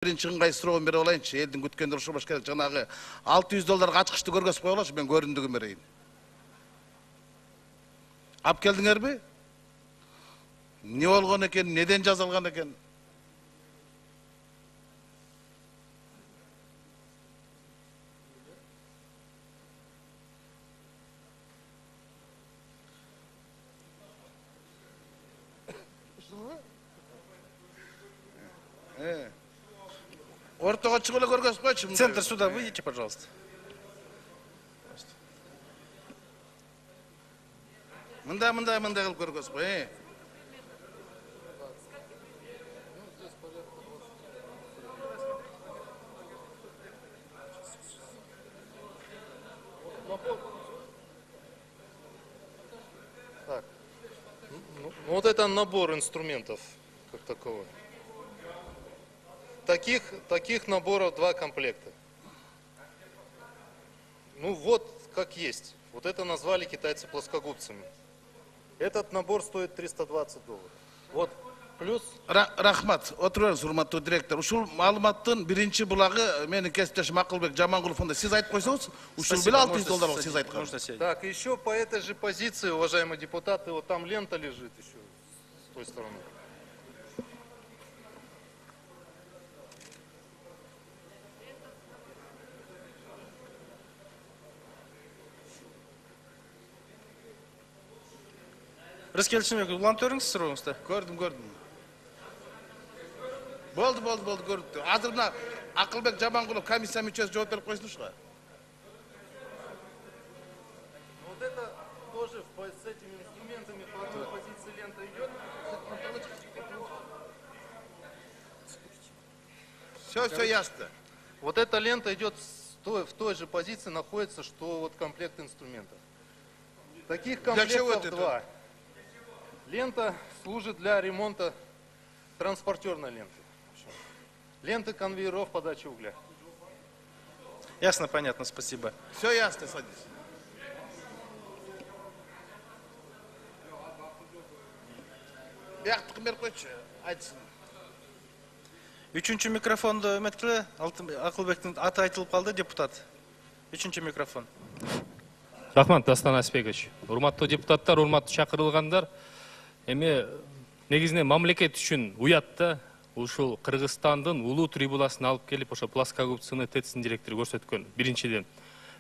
Birinci ыңғай сұрауын бере олайыншы, елдің күткенді ұршы баш керек. Жаңағы $600 қачқышты көргөзіп қой олашы, мен көріндігім берейін. Ап келдіңер бе? Не болған екен, неден жазылған екен? Ортаға шығылы көргөзіп қойшы. Центр суда выйдите, пожалуйста. Мындай қылып көргөзіп қой. Так. Ну, вот это набор инструментов, как таковой. Таких наборов 2 комплекта. Ну вот как есть. Вот это назвали китайцы плоскогубцами. Этот набор стоит $320. Вот плюс... Рахмат, отырыңыз, урматтуу директор. Ушул маалыматтын биринчи булагы менин кесиптешим Акылбек Жамангуловунда сиз айтып койсоңуз, ушул беле $600 сиз айткан. Так, еще по этой же позиции, уважаемые депутаты, вот там лента лежит еще с той стороны. Раскелчимек, улантөрүңүз сурооңузда. Көрдüm. Болды, көрдüm. Азыр мына Акылбек Жамангулов комиссия мүчөсү жооп берип койсунушка. Вот это тоже с этими инструментами по одной позиции лента идет. Все ясно. Вот эта лента идет в той же позиции, находится, что вот комплект инструментов. Таких комплектов 2. Лента служит для ремонта транспортерной ленты. Ленты конвейеров подачи угля. Ясно, понятно, спасибо. Все ясно, садись. Бияктыкын берип койчу, айтсын. Үчүнчү микрофонду үмөткиле, Акылбектин аты айтылып калды, депутат. Үчүнчү микрофон. Рахмат, Дастан Аспекович. Урматтуу депутаттар, урматтуу чакырылгандар. Эми негизинен мамлекет үчүн уятта ушул Кыргызстандын улуу трибунасын алып келип, ошо плоскогубцыны ТЭЦ-тин директору көрсөткөн. Биринчиден.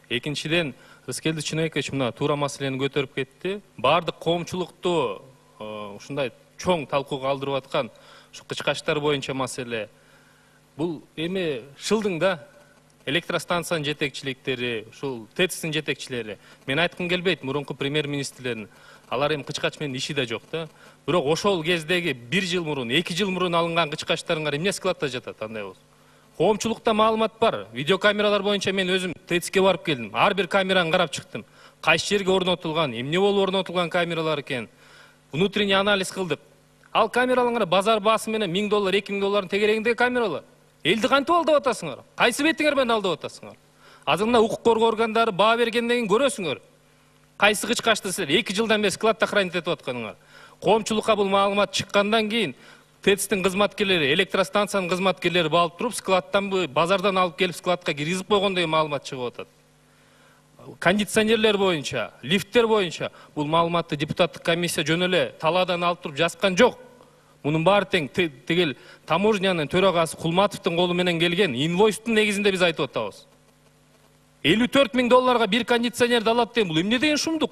Экинчиден, Рыскелди Чынайкович мына туура маселени көтөрүп кетти. Бардык коомчулукту ушундай чоң талкууга алдырып аткан ушу кычкачтар боюнча маселе. Бул эми шылдың да электростанциянын жетекчиликтери, ушул ТЭЦ-тин жетекчилери. Мен айткым келбейт, мурунку премьер-министрлердин алар эми кычкач менен иши да жок да. Бирок ошол кездеги 1 жыл мурун, 2 жыл мурун алынган кычкачтарыңар эмне складта жатат андай болсо? Коомчулукта маалымат бар. Видеокамералар боюнча мен өзүм ТЭЦ-ке барып келдим. Ар бир камераны карап чыктым. Кайсы жерге орнотулган, эмне болуп орнотулган камералар экен. Внутренний анализ кылдык. Ал камераларга базар баасы менен $1000, $2000 тегерегиндеги камералар. Элди кантип алдап атасыңар? Кайсы бетиңер менен алдап атасыңар? Азыр мына укук коргоо органдары баа бергенден кийин көрөсүңөр. Кайсы кычкачты силер 2 жылдан бери складта хранить этип атканыңар. Коомчулукка бул маалымат чыккандан кийин ТЭЦ-тин кызматкерлери, электростанциянын кызматкерлери балып туруп, складтан базардан алып келип складка киргизип койгон деген маалымат чыгып атат. Кондиционерлер боюнча, лифттер боюнча бул маалыматты депутаттык комиссия жөн эле талаадан алып туруп жазган жок. Мунун баары тең тигил таможнянын төрагасы Кулматовдун колу менен келген инвойстун негизинде биз айтып атабыз. $54,000 бир кондиционерди алат деген бул эмне деген шумдук?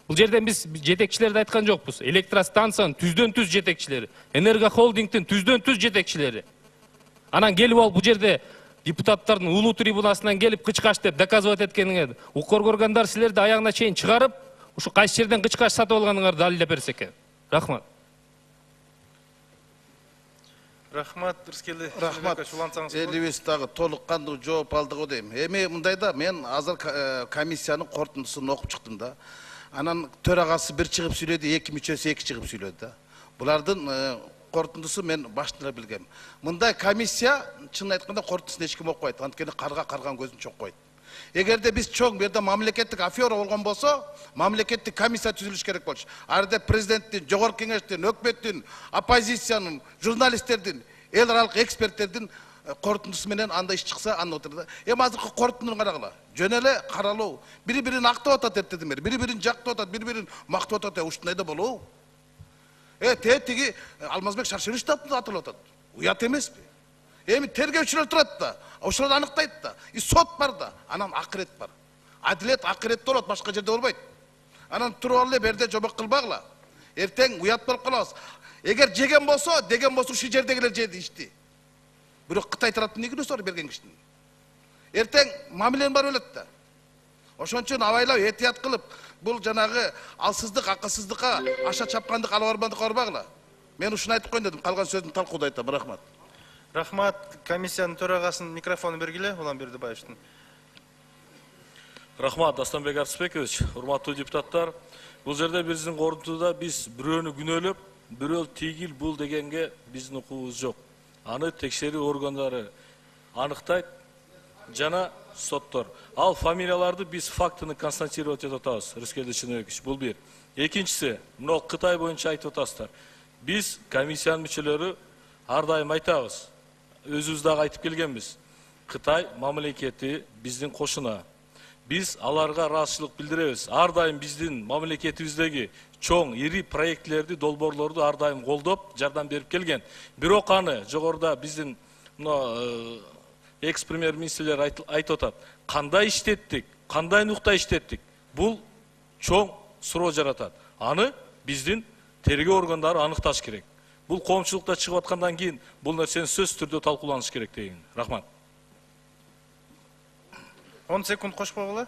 Бул жерден биз жетекчилерди айткан жокпуз. Электростанциянын түздөн-түз жетекчилери, Энерго холдингдин түздөн-түз жетекчилери. Анан келип алып бул жерде депутаттардын улуу трибунасынан келип кычкач деп доказывать эткениңер, укук органдар силерди аягына чейин чыгарып, ушу кайсы жерден кычкач сатып алганыңарды далилдеп берсе экен. Рахмат. Рахмат, Рыскелди. Рахмат. Элибиз дагы толук кандуу жооп алдык го дейм. Эми мындайда мен азыр комиссиянын корутундусун окуп чыктым да. Анан төрагасы бир чыгып сүйлөдү, эки мүчөсү эки чыгып сүйлөдү да. Булардын корутундусу мен башында билгем. Мындай комиссия чын айтканда корутундусун эч ким окубайт. Анткени карга карган көзүн чокпойт. Эгерде биз чоң бу жерде мамлекеттик афера болгон болсо, мамлекеттик комиссия түзүлүш керек болчу. Ар жерде президенттин, жогорку кеңештин, өкмөттүн, оппозициянын, журналисттердин эл аралык эксперттердин корутундусу менен андай иш чыкса аны отурду. Азыркы корутундуну карагыла. Жөн эле каралуу. Бири-бирин актап атат эртеден бери. Бири-бирин жактап атат, бири-бирин мактап атат. Ушундай да болобу? Тиги Алмазбек Шаршенович да атылып атат. Уят эмеспи? Эми тергөөчүлөр турат да. Ошолор аныктайт да. Сот бар да. Анан акырет бар. Адилет акыретте болот, башка жерде болбойт. Анан туруп алып эле берде жобок кылбагыла. Эртең уят болуп калабыз. Эгер жеген болсо, деген болсо ушул жердегилер жеди ишти. Бирок Кытай тараптын эмне күнөөсү бар берген кишинин? Эртең мамилен бар өлөт да. Ошон үчүн абайлап этият кылып, бул жанагы алсыздык, акысыздыкка, аша чапкандык, ала барбандыкка барбагыла. Мен ушуну айтып коеюн дедим, калган сөздүн талкууда айтам. Рахмат. Рахмат, комиссиянын төрагасынын микрофонун бергиле, Улан Бердибаевичтин. Рахмат, Асланбек Арсбекович, урматтуу депутаттар. Бул жерде биздин корутууда биз бирөөнү күнөөлөп, бирөө тийгил бул дегенге биздин укугубуз жок. Аны текшерүү органдары аныктайт жана соттор. Ал фамилияларды биз фактыны констатировать этип атабыз, Рыскелди Чыныбекович. Бул бир. Экинчиси, мына Кытай боюнча айтып атасыздар. Биз комиссиянын мүчөлөрү ар дайым айтабыз. Өзүбүз дагы айтып келгенбиз. Кытай мамлекети биздин кошуна. Биз аларга ыраазычылык билдиребиз. Ар дайым биздин мамлекетибиздеги чоң, ири проектлерди, долбоорлорду ар дайым колдоп, жардам берип келген. Бирок аны жогоруда биздин экс-премьер-министрлер айтып атат. Кандай иштеттик, кандай нукта иштеттик? Бул чоң суроо жаратат. Аны биздин тергөө органдары аныкташ керек. Бул коомчулукта чыгып аткандан кийин бул нерсени сөзсүз түрдө талкууланыш керек деген. Рахмат. 10 секунд кошпогула.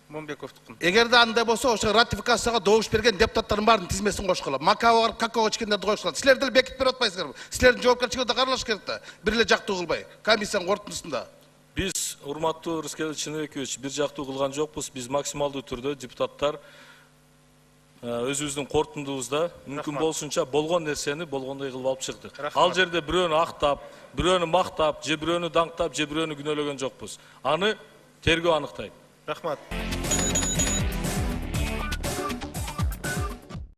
Момбековдукун. Эгерде андай болсо, ошо ратификацияга добуш берген депутаттардын баарынын тизмесин кошкула. Макао барып какого чекендерди коюшкула. Силер деле бекитип берип атпайсыздарбы? Силердин жоопкерчилигиңди каралаш керек да. Бир эле жактуу кылбай. Комиссиянын корутундусунда. Биз урматтуу Рыскелди Чыныбекович бир жактуу кылган жокпуз. Биз максималдуу түрдө депутаттар өзүбүздүн корутундубузда мүмкүн болушунча болгон нерсени болгондой кылып алып чыктык. Ал жерде бирөөнү актап, бирөөнү мактап, же бирөөнү даңктап, же бирөөнү күнөөлөгөн жокпуз. Аны тергөө аныктайт. Рахмат.